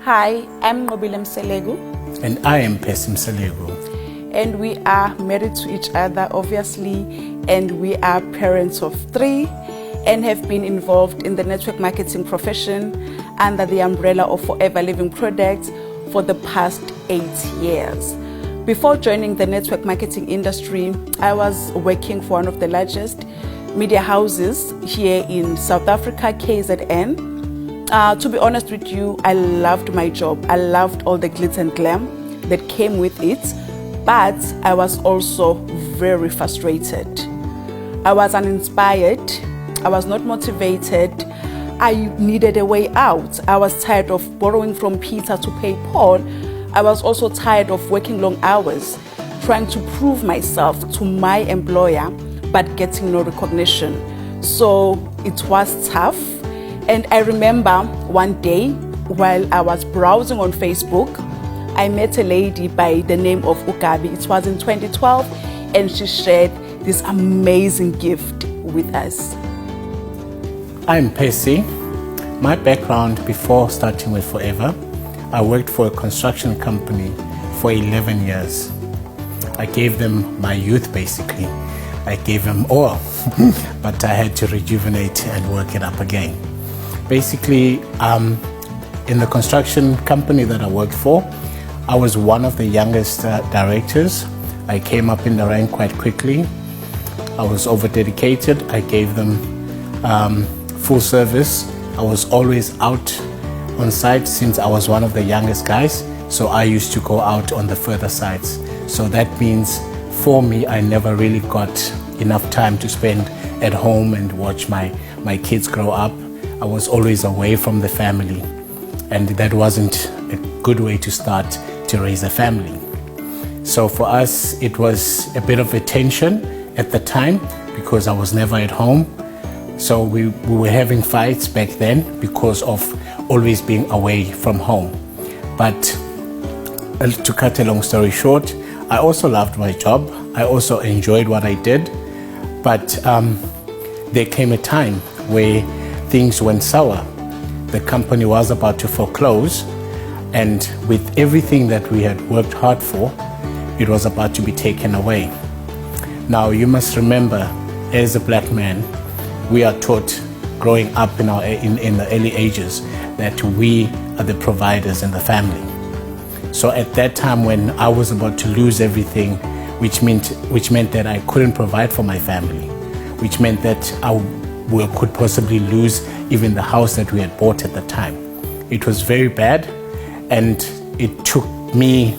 Hi, I'm Nqobile Mselegu. And I am Percy Mselegu. And we are married to each other, obviously, and we are parents of 3 and have been involved in the network marketing profession under the umbrella of Forever Living Products for the past 8 years. Before joining the network marketing industry, I was working for one of the largest media houses here in South Africa, KZN. To be honest with you, I loved my job. I loved all the glitz and glam that came with it, but I was also very frustrated. I was uninspired. I was not motivated. I needed a way out. I was tired of borrowing from Peter to pay Paul. I was also tired of working long hours, trying to prove myself to my employer, but getting no recognition. So it was tough. And I remember one day while I was browsing on Facebook, I met a lady by the name of Ugabi. It was in 2012, and she shared this amazing gift with us. I'm Percy. My background before starting with Forever, I worked for a construction company for 11 years. I gave them my youth basically. I gave them all, but I had to rejuvenate and work it up again. Basically, in the construction company that I worked for, I was one of the youngest directors. I came up in the rank quite quickly. I was over-dedicated. I gave them full service. I was always out on site since I was one of the youngest guys, so I used to go out on the further sites. So that means for me, I never really got enough time to spend at home and watch my kids grow up. I was always away from the family, and that wasn't a good way to start to raise a family. So for us, it was a bit of a tension at the time because I was never at home. So we were having fights back then because of always being away from home. But to cut a long story short, I also loved my job. I also enjoyed what I did. But there came a time where things went sour. The company was about to foreclose, and with everything that we had worked hard for, it was about to be taken away. Now you must remember, as a black man, we are taught growing up in the early ages that we are the providers in the family. So at that time when I was about to lose everything, which meant that I couldn't provide for my family, which meant that we could possibly lose even the house that we had bought at the time. It was very bad, and it took me,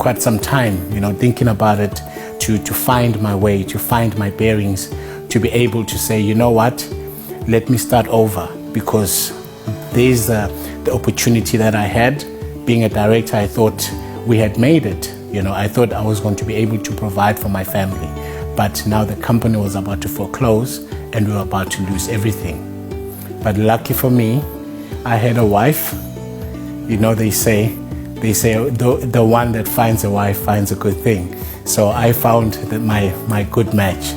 quite some time, thinking about it, to find my way, to find my bearings, to be able to say, you know what, let me start over, because there's the opportunity that I had. Being a director, I thought we had made it. I thought I was going to be able to provide for my family. But now the company was about to foreclose and we were about to lose everything. But lucky for me, I had a wife. They say the one that finds a wife finds a good thing. So I found that my good match,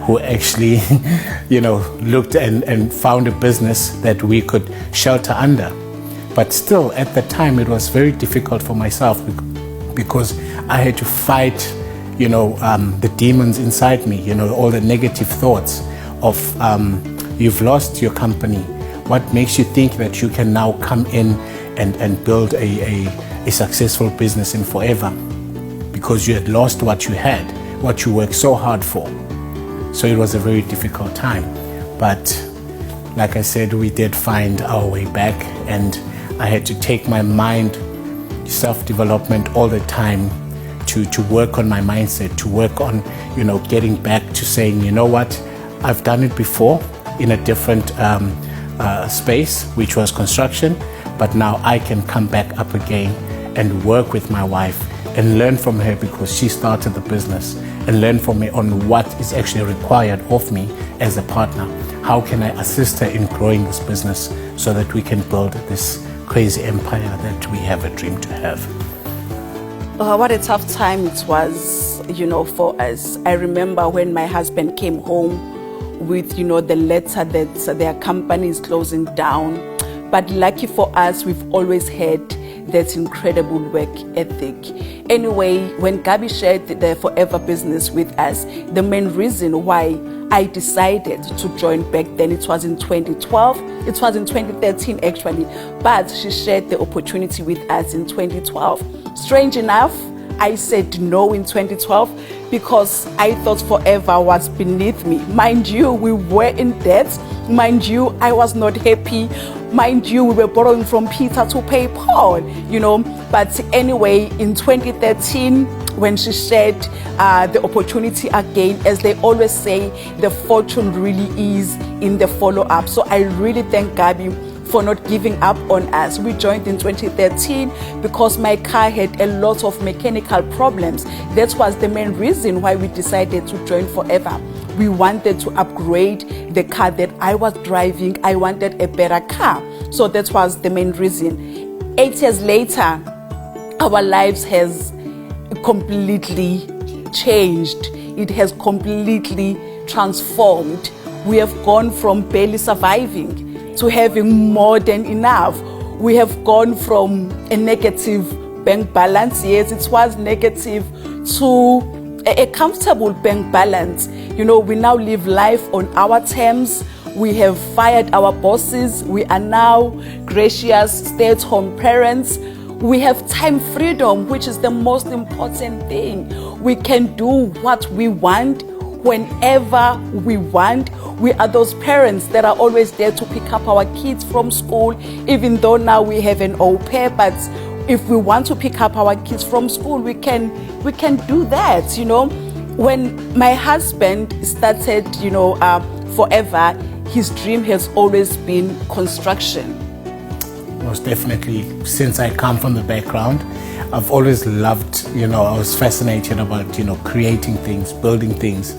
who actually, looked and found a business that we could shelter under. But still, at the time, it was very difficult for myself because I had to fight, the demons inside me, all the negative thoughts of you've lost your company. What makes you think that you can now come in and build a successful business in Forever? Because you had lost what you had, what you worked so hard for. So it was a very difficult time. But like I said, we did find our way back, and I had to take my mind, self-development all the time, to work on my mindset, to work on, getting back to saying, you know what, I've done it before in a different space, which was construction, but now I can come back up again and work with my wife and learn from her, because she started the business, and learn from me on what is actually required of me as a partner. How can I assist her in growing this business so that we can build this crazy empire that we have a dream to have? What a tough time it was, for us. I remember when my husband came home with, the letter that their company is closing down. but lucky for us, we've always had that incredible work ethic. Anyway, when Gabby shared the Forever business with us, the main reason why I decided to join back then, it was in 2012, it was in 2013 actually, but she shared the opportunity with us in 2012. Strange enough, I said no in 2012 because I thought Forever was beneath me. Mind you, we were in debt. Mind you, I was not happy. Mind you, we were borrowing from Peter to pay Paul, But anyway, in 2013, when she shared the opportunity again, as they always say, the fortune really is in the follow-up. So I really thank Gabby for not giving up on us. We joined in 2013 because my car had a lot of mechanical problems. That was the main reason why we decided to join Forever. We wanted to upgrade the car that I was driving. I wanted a better car. So that was the main reason. 8 years later, our lives has completely changed. It has completely transformed. We have gone from barely surviving to having more than enough. We have gone from a negative bank balance, yes, it was negative, to a comfortable bank balance. We now live life on our terms. We have fired our bosses. We are now gracious stay-at-home parents. We have time freedom, which is the most important thing. We can do what we want whenever we want. We are those parents that are always there to pick up our kids from school, even though now we have an au pair, but if we want to pick up our kids from school, we can do that, When my husband started, Forever, his dream has always been construction. Most definitely, since I come from the background, I've always loved, I was fascinated about, creating things, building things,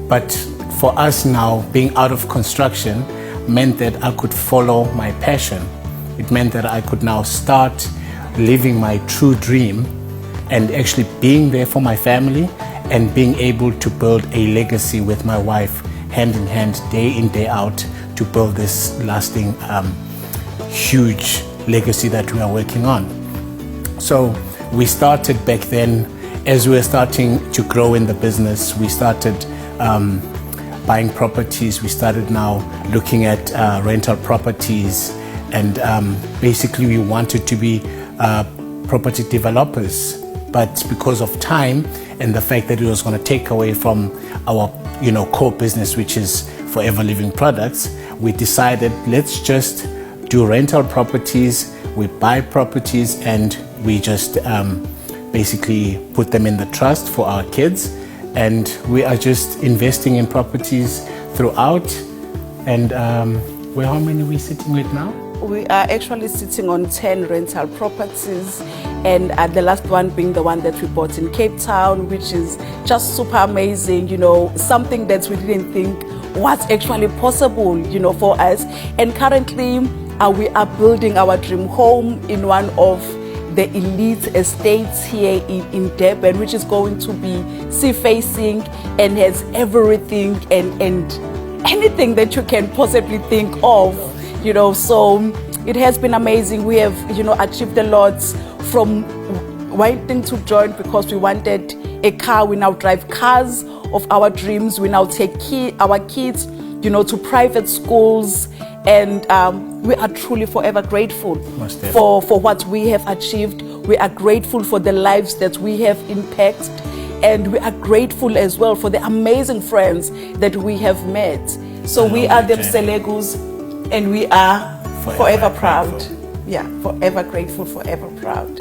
but for us now, being out of construction meant that I could follow my passion. It meant that I could now start living my true dream and actually being there for my family and being able to build a legacy with my wife, hand in hand, day in, day out, to build this lasting, huge legacy that we are working on. So we started back then, as we were starting to grow in the business, we started buying properties. We started now looking at rental properties, and basically we wanted to be property developers. But because of time and the fact that it was going to take away from our core business, which is Forever Living Products, we decided, let's just do rental properties. We buy properties and we just basically put them in the trust for our kids, and we are just investing in properties throughout. And how many are we sitting with now? We are actually sitting on 10 rental properties, and the last one being the one that we bought in Cape Town, which is just super amazing, something that we didn't think was actually possible, for us. And currently we are building our dream home in one of the elite estates here in Durban, which is going to be sea-facing and has everything and anything that you can possibly think of. So it has been amazing. We have, achieved a lot from wanting to join because we wanted a car. We now drive cars of our dreams. We now take our kids, to private schools, and we are truly forever grateful for what we have achieved. We are grateful for the lives that we have impacted, and we are grateful as well for the amazing friends that we have met. So we are the Selegus, and we are forever proud. Yeah, forever grateful, forever proud.